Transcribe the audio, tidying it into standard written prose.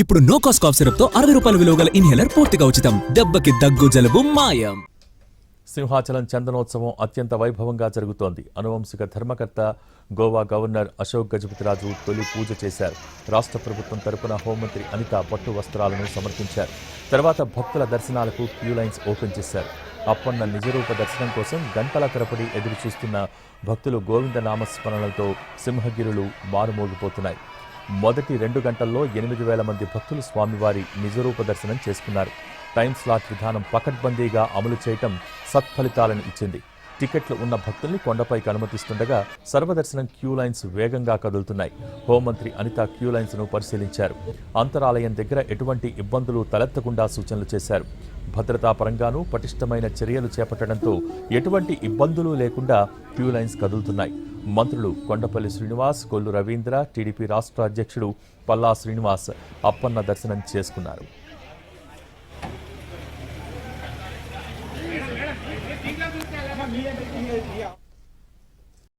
ఇప్పుడు no cost cough syrup తో 60 రూపాయల విలువ గల ఇన్హేలర్ పూర్తిగా ఉచితం. దెబ్బకి దగ్గు జలుబు మాయం. సింహాచలం చందనోత్సవం అత్యంత వైభవంగా జరుగుతోంది. అనువంశిక ధర్మకర్త గోవా గవర్నర్ అశోక్ గజపతిరాజు తొలి పూజ చేశారు. రాష్ట్ర ప్రభుత్వం తరపున హోంమంత్రి అనిత పట్టు వస్త్రాలను సమర్పించారు. తర్వాత భక్తుల దర్శనాలకు క్యూ లైన్స్ ఓపెన్ చేశారు. అప్పన్న నిజరూప దర్శనం కోసం గంటల తరబడి ఎదురు చూస్తున్న భక్తులు గోవింద నామస్మరణలతో సింహగిరులు మారుమోగిపోతున్నాయి. మొదటి 2 గంటల్లో 8,000 మంది భక్తులు స్వామివారి నిజరూప దర్శనం చేసుకున్నారు. టైం స్లాట్ విధానం పకడ్బందీగా అమలు చేయటం సత్ఫలితాలను ఇచ్చింది. టికెట్లు ఉన్న భక్తుల్ని కొండపైకి అనుమతిస్తుండగా సర్వదర్శనం క్యూ లైన్స్ వేగంగా కదులుతున్నాయి. హోంమంత్రి అనిత క్యూ లైన్స్ ను పరిశీలించారు. అంతరాలయం దగ్గర ఎటువంటి ఇబ్బందులు తలెత్తకుండా సూచనలు చేశారు. భద్రతా పరంగానూ పటిష్టమైన చర్యలు చేపట్టడంతో ఎటువంటి ఇబ్బందులు లేకుండా క్యూ లైన్స్ కదులుతున్నాయి. మంత్రులు కొండపల్లి శ్రీనివాస్, కొల్లు రవీంద్ర, టీడీపీ రాష్ట్ర అధ్యక్షుడు పల్లా శ్రీనివాస్ అప్పన్న దర్శనం చేసుకున్నారు. Yeah.